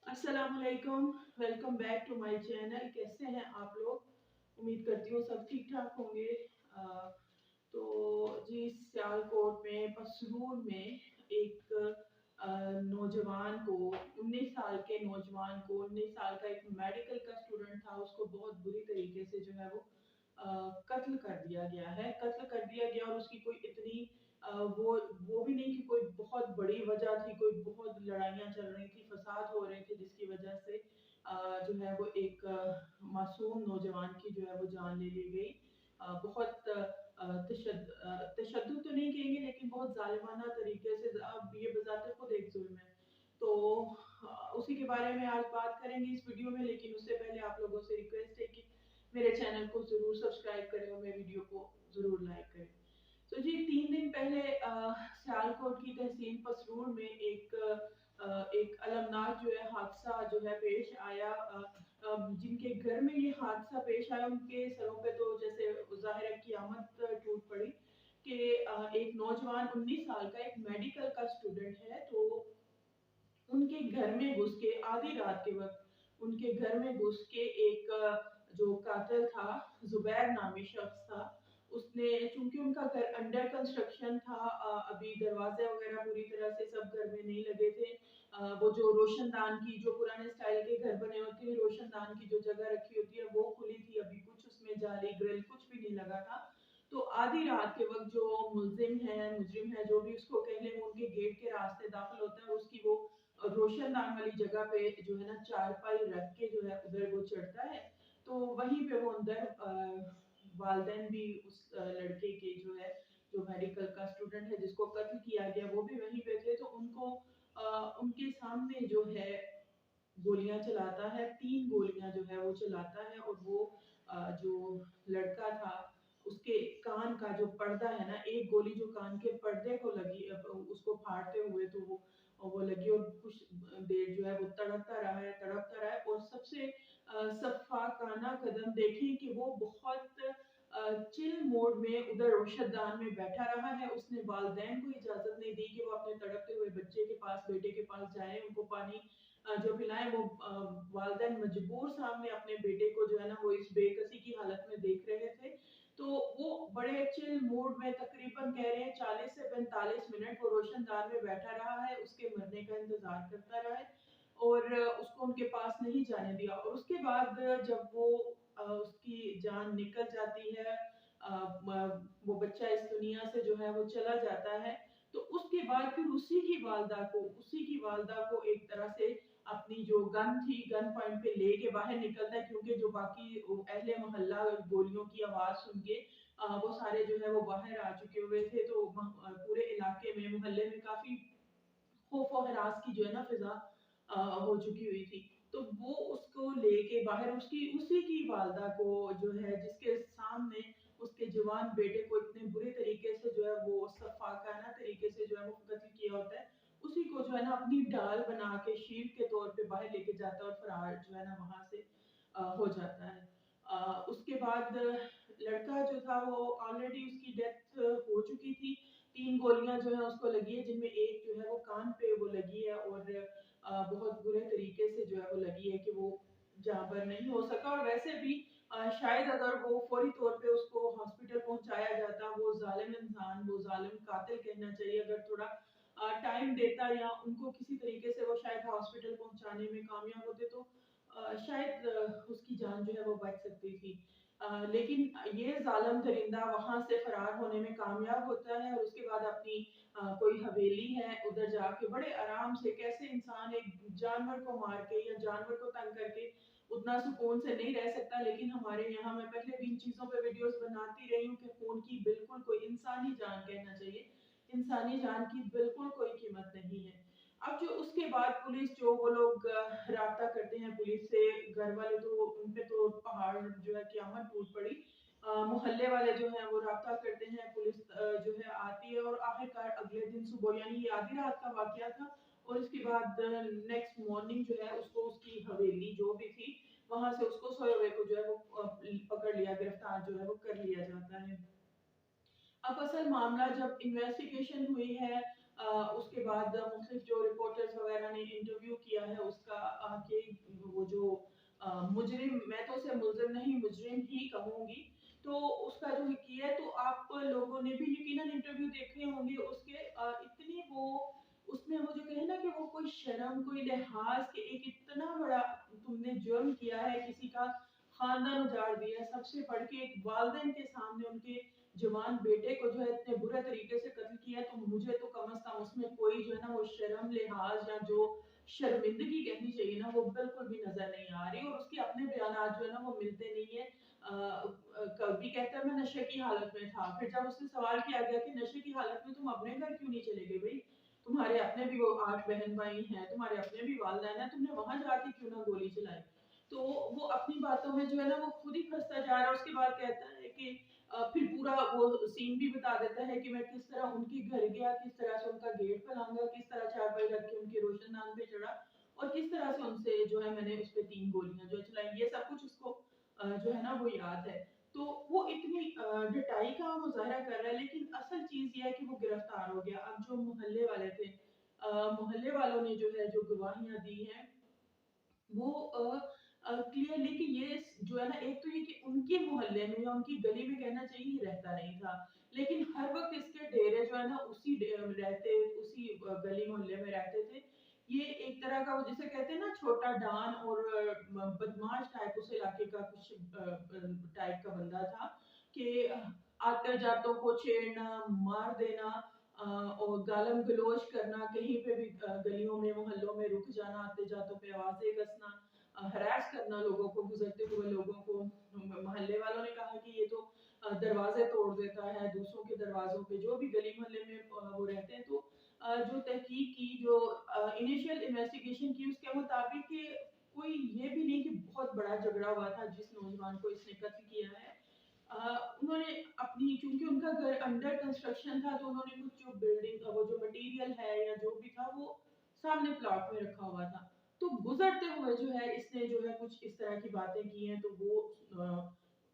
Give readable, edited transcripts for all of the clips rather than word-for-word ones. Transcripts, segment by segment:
अस्सलाम वालेकुम। Welcome back to my channel. कैसे हैं आप लोग? उम्मीद करती हूँ सब ठीक ठाक होंगे। तो जी, सियालकोट में पसरूर में एक नौजवान को 19 साल के नौजवान को 19 साल का एक मेडिकल का स्टूडेंट था, उसको बहुत बुरी तरीके से जो है वो कत्ल कर दिया गया है। कत्ल कर दिया गया और उसकी कोई इतनी वो भी नहीं कि कोई बहुत बड़ी वजह थी, कोई बहुत लड़ाइयाँ चल रही थी, फसाद हो रहे थे जिसकी वजह से जो है वो एक मासूम नौजवान की जो है वो जान ले ली गई। बहुत तशद्दुद तो नहीं कहेंगे लेकिन बहुत जालिमाना तरीके से अब ये बज़ातिर खुद एक जुल्म है। तो उसी के बारे में आज बात करेंगे इस वीडियो में, लेकिन उससे पहले आप लोगों से रिक्वेस्ट है कि मेरे चैनल को ज़रूर सब्सक्राइब करें और मेरे वीडियो को ज़रूर लाइक करें। तो जी, 3 दिन पहले सियालकोट की तहसील पसरूर में एक अलमनाक जो है हादसा जो है पेश आया। जिनके घर में ये हादसा पेश आया उनके सरों पे तो जैसे ज़ाहिर है क़यामत टूट पड़ी कि एक नौजवान 19 साल का एक मेडिकल का स्टूडेंट है, तो उनके घर में घुस के आधी रात के वक्त उनके घर में घुस के एक जो कातिल था, जुबैर नामी शख्स था, उसने, चूंकि उनका घर अंडर कंस्ट्रक्शन था, अभी दरवाजे वगैरह पूरी तरह से सब घर में नहीं लगे थे। वो जो रोशनदान की, जो पुराने स्टाइल के घर बने होते हैं, रोशनदान की जो जगह रखी होती है वो खुली थी, अभी कुछ उसमें जाली ग्रिल कुछ भी नहीं लगा था। तो आधी रात के वक्त जो मुजरिम है, जो भी उसको कह ले, वो उनके गेट के रास्ते दाखिल होता है, उसकी वो रोशनदान वाली जगह पे जो है ना चारपाई रख के जो है उधर वो चढ़ता है। तो वहीं पे वो अंदर वालदैन भी उस लड़के के जो है, जो मेडिकल का स्टूडेंट है जिसको कत्ल किया गया, वो भी वहीं पे थे। तो उनको उनके सामने जो है गोलियां चलाता है, 3 गोलियां जो है वो चलाता है, और वो जो लड़का था उसके कान का जो पर्दा है ना, एक गोली जो कान के पर्दे को लगी, उसको फाड़ते हुए तो वो लगी, और कुछ देर जो है वो तड़पता रहा है। और सबसे सफाकाना कदम देखें कि वो बहुत चिल मोड में उधर रोशनदान में बैठा रहा है। उसने वालदैन को इजाजत नहीं दी कि वो अपने तड़पते हुए बच्चे के पास, बेटे के पास जाए, उनको पानी जो पिलाएं। वो वालदैन मजबूर सामने अपने बेटे को जो है ना वो इस बेकसी की हालत में देख रहे थे। तो वो बड़े चिल मूड में तकरीबन कह रहे हैं 40 से 45 मिनट वो रोशनदान में बैठा रहा है, उसके मरने का इंतजार करता रहा है, और उसको उनके पास नहीं जाने दिया। और उसके बाद जब वो उसकी जान निकल जाती है, वो बच्चा इस दुनिया से जो है वो चला जाता है, तो उसके बाद फिर उसी की वालदा को एक तरह से अपनी जो गन थी, गन पॉइंट पे लेके बाहर निकलता है, क्योंकि जो बाकी अहले मोहल्ला गोलियों की आवाज सुन के वो सारे जो है वो बाहर आ चुके हुए थे। तो पूरे इलाके में, मोहल्ले में काफी खौफ और हरास की जो है ना फिजा हो चुकी हुई थी। तो वो उसको लेके बाहर, उसकी उसी की वालदा को जो है, जिसके सामने उसके जवान बेटे को इतने बुरे तरीके से जो है वो सफाकाना तरीके से जो है वो कत्ल किया होता है, उसी को जो है ना अपनी ढाल बना के शील्ड के तौर पे बाहर लेके जाता है और फरार जो है ना वहां से हो जाता है। उसके बाद लड़का जो था वो ऑलरेडी उसकी डेथ हो चुकी थी। 3 गोलियां जो है उसको लगी है, जिनमें एक जो है वो कान पे वो लगी है, और बहुत बुरे तरीके से जो है वो लगी है कि वो जाबर नहीं हो सका। और वैसे भी शायद अगर वो फौरी तौर पे उसको हॉस्पिटल पहुंचाया जाता, वो जालिम इंसान, वो जालिम कातिल कहना चाहिए, अगर थोड़ा टाइम देता या उनको किसी तरीके से वो शायद हॉस्पिटल पहुंचाने में कामयाब होते, तो शायद उसकी जान जो है वो बच सकती थी। लेकिन ये जालिम दरिंदा वहां से फरार होने में कामयाब होता है, और उसके बाद अपनी कोई हवेली है उधर जाके बड़े आराम से, कैसे इंसान एक जानवर को मार के या जानवर को तंग करके उतना सुकून से नहीं रह सकता, लेकिन हमारे यहाँ, मैं पहले भी इन चीजों पे वीडियोस बनाती रही हूँ कि खून की बिल्कुल कोई, इंसानी जान कहना चाहिए, इंसानी जान की बिल्कुल कोई कीमत नहीं है। अब जो उसके बाद पुलिस, जो वो लोग राब्ता करते हैं पुलिस से, घर वाले तो उन पे तो पहाड़ जो है क़यामत टूट पड़ी। मोहल्ले वाले जो हैं वो राब्ता करते हैं, पुलिस जो है आती है, और आखिरकार अगले दिन सुबह, यानी ये आधी रात का वाकया था, और इसके बाद नेक्स्ट मॉर्निंग जो है उसको उसकी हवेली जो भी थी वहां से उसको सोए हुए को जो है वो पकड़ लिया, गिरफ्तार जो है वो कर लिया जाता है। अब असल मामला जब इन्वेस्टिगेशन हुई है, उसके बाद मुख्तलिफ जो रिपोर्टर्स वगैरह ने इंटरव्यू किया है उसका कि वो जो मुजरिम, मैं तो उसे मुजरिम नहीं मुजरिम ही कहूंगी, तो उसका जो किया है, तो आप लोगों ने भी यकीनन इंटरव्यू देखे होंगे उसके, इतनी वो उसमें वो जो कहे ना कि वो कोई शर्म कोई लिहाज के एक इतना बड़ा तुमने जुर्म किया है, किसी का खानदान उजाड़ दिया, सबसे बढ़ के एक वालिदैन के सामने उनके जवान बेटे को जो है इतने बुरे तरीके से कत्ल किया, तो मुझे तो कम से कम उसमें कोई जो है ना वो शर्म लिहाज या जो शर्मिंदगी कहनी चाहिए ना वो बिल्कुल भी नजर नहीं आ रही, और उसके अपने बयानात जो है ना वो मिलते नहीं है। कभी कहता है मैं नशे की हालत में था, फिर जब उससे सवाल किया गया कि नशे की हालत में तुम अपने घर क्यों नहीं चले गए भाई, तुम्हारे अपने भी वो 8 बहन भाई हैं, तुम्हारे अपने भी वालिदैन हैं, तुमने वहां जाके क्यों ना गोली चलाई। तो वो अपनी बातों में जो है ना वो खुद ही फंसता जा रहा है। उसके बाद कहता है कि फिर पूरा वो सीन भी बता देता है कि मैं किस तरह उनके घर गया, किस तरह से उनका गेट पे लांगा, किस तरह चारपाई रख के उनके रोशनदान पे चढ़ा, और किस तरह से उनसे जो है मैंने उस पे 3 गोलियां जो चलाई, ये सब कुछ उसको जो है ना वो याद है। तो वो इतनी डटाई का मुजाहरा कर रहा है, लेकिन असल चीज ये है कि वो गिरफ्तार हो गया। अब जो मोहल्ले वाले थे, मोहल्ले वालों ने जो है जो गवाहियां दी हैं वो क्लियरली कि ये जो है ना, एक तो ये कि उनके मोहल्ले में या उनकी गली में कहना चाहिए ये रहता नहीं था, लेकिन हर वक्त इसके डेरे जो है ना उसी रहते उसी गली मोहल्ले में रहते थे। ये एक तरह का वो जिसे कहते हैं ना छोटा डॉन और बदमाश टाइप उस इलाके का कुछ टाइप का बंदा था कि आते जातों को छेड़ना, मार देना, और गालम गलोच करना, कहीं पे भी गलियों में मोहल्लों में रुक जाना, आते जातों पे आवाजें कसना, हरास करना लोगों को, गुजरते हुए लोगों को। मोहल्ले वालों ने कहा कि ये तो दरवाजे तोड़ देता है दूसरों के दरवाजों पे, जो भी गली मोहल्ले में वो रहते हैं। तो जो तहकीक की, जो इनिशियल इन्वेस्टिगेशन की, उसके मुताबिक कि कोई ये भी नहीं कि बहुत बड़ा झगड़ा हुआ था जिस नौजवान को इसने कत्ल किया है। उन्होंने अपनी, क्योंकि उनका घर अंडर कंस्ट्रक्शन था, तो उन्होंने कुछ जो बिल्डिंग वो जो मटेरियल है या जो भी था वो सामने प्लॉट में रखा हुआ था। तो गुजरते हुए जो है इसने जो है कुछ इस तरह की बातें की हैं, तो वो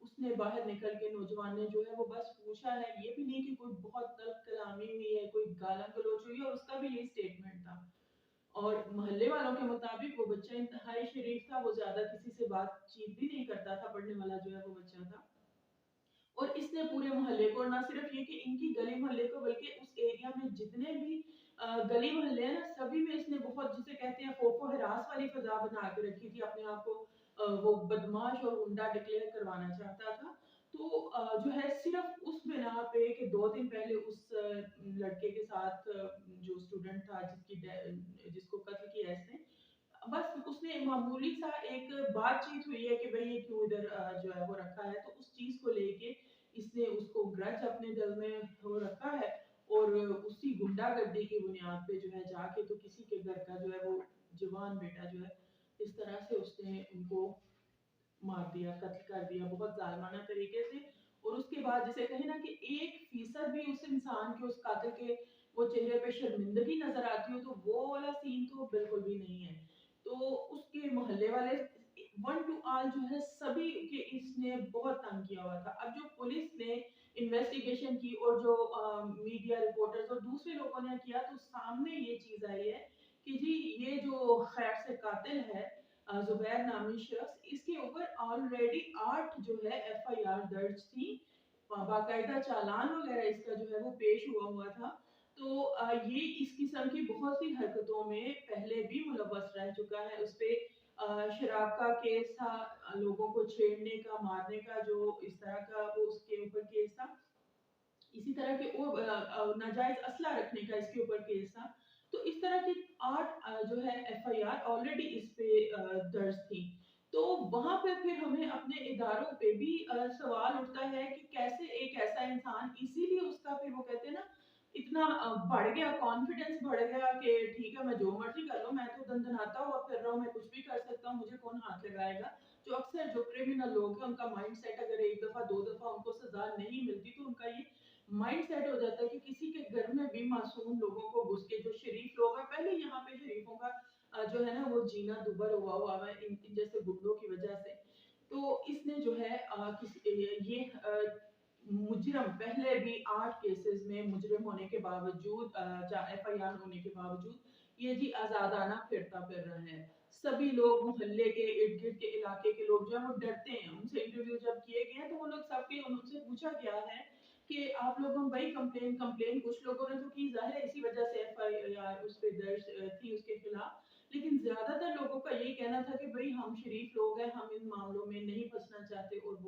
उसने बाहर निकल के नौजवान ने जो है वो बस पूछा है, ये भी नहीं कि कोई बहुत तल्ख कलामी हुई है, कोई गाला गलोच हुई है, और उसका भी यही स्टेटमेंट था। और मोहल्ले वालों के मुताबिक वो बच्चा इंतहाई शरीफ था, वो ज्यादा किसी से बातचीत भी नहीं करता था, पढ़ने वाला जो है वो बच्चा था। और इसने पूरे मोहल्ले को, ना सिर्फ ये कि इनकी गली मोहल्ले को, बल्कि उस एरिया में जितने भी गली मोहल्ले हैं ना, सभी में इसने बहुत, जिसे कहते हैं खौफो हरास वाली फजा बना के रखी थी, अपने आप को वो बदमाश और गुंडा डिक्लेयर करवाना चाहता था। तो जो है सिर्फ उस बिना पे कि 2 दिन पहले उस लड़के के साथ जो स्टूडेंट था जिसको कत्ल किया इसने, बस उसने मामूली सा एक बातचीत हुई है कि भाई ये क्यों इधर जो है वो रखा है, तो उस चीज को लेके इसने उसको ग्रज अपने दिल में वो रखा है, और उसी गुंडागर्दी की बुनियाद पे जो है जाके तो किसी के घर का जो है वो जवान बेटा जो है इस तरह से उसने उनको मार दिया, कत्ल कर दिया बहुत जालिमाना तरीके से। और उसके बाद जिसे कहे ना कि 1% भी उस इंसान के, उस कातिल के वो चेहरे पे शर्मिंदगी नजर आती हो, तो वो वाला सीन तो बिल्कुल भी नहीं है। तो उसके मोहल्ले वाले वन टू ऑल जो है सभी के इसने बहुत तंग किया हुआ था। अब जो पुलिस ने इन्वेस्टिगेशन की और जो मीडिया रिपोर्टर्स और दूसरे लोगों ने किया, तो सामने ये चीज आई है कि जी ये जो खैर से कातिल है जुबैर नामी शख्स, इसके ऊपर ऑलरेडी 8 जो है एफआईआर दर्ज थी, बाकायदा चालान वगैरह इसका जो है वो पेश हुआ था। तो ये इस किस्म की बहुत सी हरकतों में पहले भी मुलव्वस रह चुका है। उस पे शराब का केस था, लोगों को छेड़ने का, मारने का, जो इस तरह का वो उसके ऊपर केस था। इसी तरह के और नाजायज असला रखने का इसके ऊपर केस था। तो इस तरह की 8 जो है एफआईआर ऑलरेडी इस पे दर्ज थी। तो वहां पे फिर हमें अपने इदारों पे भी सवाल उठता है कि कैसे एक ऐसा इंसान, इसीलिए उसका फिर वो कहते हैं ना इतना बढ़ गया, कॉन्फिडेंस बढ़ गया कि ठीक है मैं जो मर्जी कर लूं, मैं तो दंदनाता हुआ फिर रहा हूं, मैं कुछ भी कर सकता हूं, मुझे कौन हाथ लगाएगा। जो अक्सर जो क्रिमिनल लोग हैं उनका माइंड सेट, अगर एक दफा दो दफा उनको सजा नहीं मिलती तो उनका ये माइंड सेट हो जाता है कि किसी के घर में भी मासूम लोगों को घुस के, जो शरीफ लोग हैं, पहले यहाँ पे शरीफों का जो है ना वो जीना दुभर हुआ है इन जैसे गुंडों की वजह से। तो इसने जो है मुजरम पहले भी 8 केसेस में मुजरम होने के बावजूद एफआईआर होने के बावजूद ये जी आजादाना फिरता फिर रहा है। सभी लोग मोहल्ले के इर्द गिर्द के इलाके के लोग जो है वो डरते हैं। उनसे इंटरव्यू जब किए गए हैं तो वो लोग सबके उनसे पूछा गया है कि आप लोगों भाई कंप्लेन कंप्लेन कुछ लोगों ने तो की, जाहिर है इसी वजह से एफआईआर उस पे दर्ज थी उसके खिलाफ। लेकिन ज्यादातर लोगों का यही कहना था कि भाई हम शरीफ लोग हैं, हम इन मामलों में नहीं फंसना चाहते, और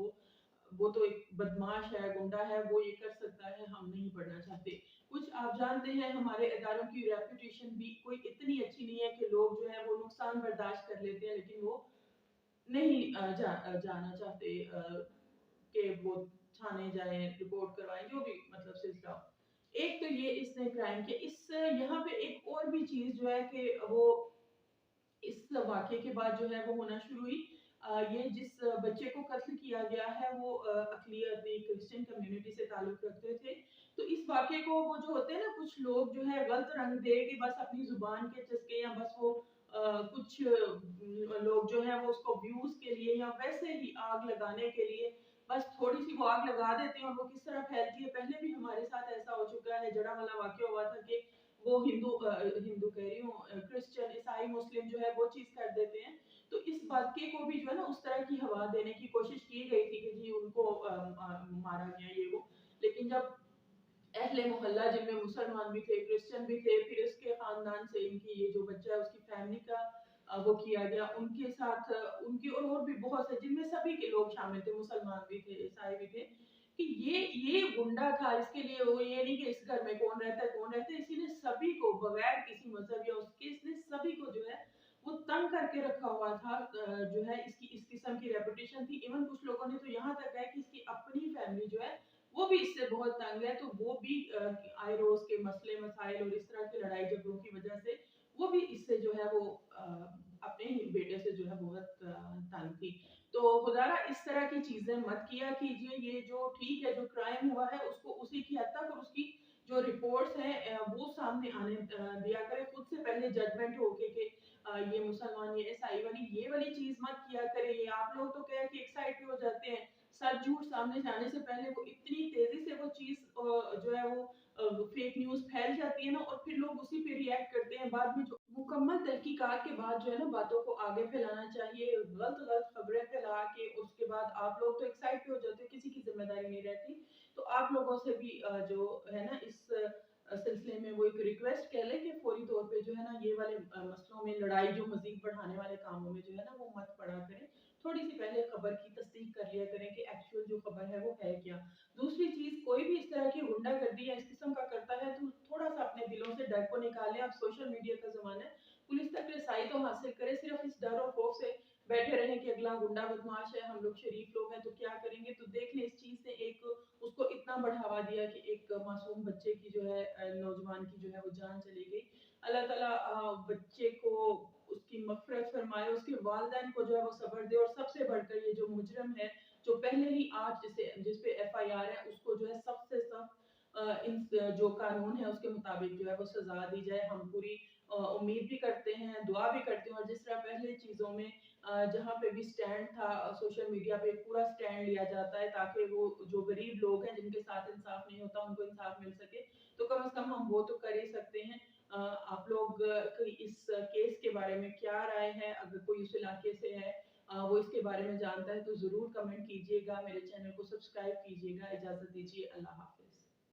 वो तो एक बदमाश है, गुंडा है, वो ये कर सकता है, हम नहीं पढ़ना चाहते। कुछ आप जानते हैं हमारे इदारों की रेपुटेशन भी कोई इतनी अच्छी नहीं है कि लोग जो है वो नुकसान बर्दाश्त कर लेते हैं, लेकिन वो नहीं जाना चाहते कि वो थाने जाएं, रिपोर्ट करवाएं, जो भी मतलब सिलसिला हो। एक तो ये इसने क्राइम किया। इस यहाँ पे एक और भी चीज जो है कि वो इस वाक़ये के बाद जो है वो होना शुरू हुई। ये जिस बच्चे को कत्ल किया गया है वो अक़लियत एक क्रिश्चियन कम्युनिटी से ताल्लुक़ रखते थे। तो इस वाक़ये को वो जो होते हैं ना कुछ लोग जो है गलत रंग दे के बस अपनी ज़ुबान के चस्के या बस वो कुछ लोग जो है वो उसको व्यूज़ के लिए या वैसे ही आग लगाने के लिए बस थोड़ी-सी वो आग लगा देते हैं, और वो किस तरह फैलती है। पहले भी हमारे साथ ऐसा हो चुका है, जड़ावाला वाक़या हुआ था कि वो हिंदू कह रही हूँ, क्रिश्चियन, ईसाई, मुस्लिम जो है वो चीज़ कर देते हैं। तो इस वाक़ये को भी जो है ना उस तरह की हवा देने की कोशिश की गई थी कि जी उनको मारा गया ये वो। लेकिन जब अहले मोहल्ला जिनमें मुसलमान भी थे, क्रिश्चियन भी थे, फिर इसके खानदान से इनकी ये जो बच्चा है उसकी फैमिली का वो किया गया, उनके साथ उनकी और भी बहुत से जिनमें सभी के लोग शामिल थे, मुसलमान भी थे, ईसाई भी थे, कि ये गुंडा था। इसके लिए वो ये नहीं कि इस घर में कौन रहता है कौन रहता है, इसी ने सभी को बगैर किसी मजहब या उसके इसने सभी को जो है वो तंग करके रखा हुआ था। जो है इसकी इस किस्म की रेपुटेशन थी। इवन कुछ लोगों ने तो यहाँ तक है कि इसकी अपनी फैमिली जो है वो भी इससे बहुत तंग है, तो वो भी आए रोज के मसले मसाइल और इस तरह की लड़ाई झगड़ों की वजह से वो भी इससे जो है वो अपने ही बेटे से जो है बहुत तंग थी। तो खुदारा इस तरह की चीजें मत किया कीजिए। ये जो ठीक है जो क्राइम हुआ है उसको उसी की हद तक और उसकी जो रिपोर्ट्स हैं वो सामने आने दिया करें। खुद से पहले जजमेंट होके कि ये मुसलमान ये ईसाई वाली ये वाली चीज मत किया करें। ये आप लोग तो क्या है कि एक्साइट हो जाते हैं, सच झूठ सामने जाने से पहले वो इतनी तेजी से वो चीज जो है वो फेक न्यूज फैल जाती है ना, और फिर लोग उसी पे रिएक्ट करते हैं। बाद में जो मुकम्मल तहकीकात के बाद जो है ना बातों को आगे फैलाना चाहिए। गलत गलत खबरें फैला के उसके बाद आप लोग तो एक्साइट हो जाते हो, किसी की जिम्मेदारी नहीं रहती। तो आप लोगों से भी जो है ना इस सिलसिले में वो एक रिक्वेस्ट कह लें कि फौरी तौर पे जो है ना ये वाले मसलों में लड़ाई जो मजीद बढ़ाने वाले कामों में जो है ना वो मत पड़ा करें। थोड़ी सी पहले खबर की तस्दीक कर लिया करें कि एक्चुअल जो खबर है वो है क्या। दूसरी चीज, कोई भी इस तरह की गुंडागर्दी या इस किस्म का करता है तो थोड़ा सा अपने दिलों से डर को निकालें। अब सोशल मीडिया का जमाना है, पुलिस तक रसाई तो हासिल करे, सिर्फ इस डर और खौफ से बैठे रहें कि अगला गुंडा बदमाश है, हम लोग शरीफ लोग हैं तो क्या करेंगे। तो देख लें इस चीज ने एक उसको इतना बढ़ावा दिया कि एक मासूम बच्चे की जो है नौजवान की जो है वो जान चली गई। अल्लाह ताला बच्चे को उसकी मग़फ़िरत फरमाए, उसके वालिदैन को जो है वो सब्र दे, और सबसे बढ़कर ये जो मुजरिम है जो पहले ही आज जिस पे एफआईआर है उसको जो है सख्त से सख्त इन जो कानून है उसके मुताबिक जो है वो सजा दी जाए। हम पूरी उम्मीद भी करते हैं, दुआ भी करते हैं, और जिस तरह पहले चीजों में जहाँ पे भी स्टैंड था सोशल मीडिया पे पूरा स्टैंड लिया जाता है ताकि वो जो गरीब लोग हैं जिनके साथ इंसाफ नहीं होता उनको इंसाफ मिल सके, तो कम से कम हम वो तो कर ही सकते हैं। आप लोग इस केस के बारे में क्या राय है? अगर कोई उस इलाके से है वो इसके बारे में जानता है तो जरूर कमेंट कीजिएगा, मेरे चैनल को सब्सक्राइब कीजिएगा। इजाजत दीजिए, अल्लाह हाफिज।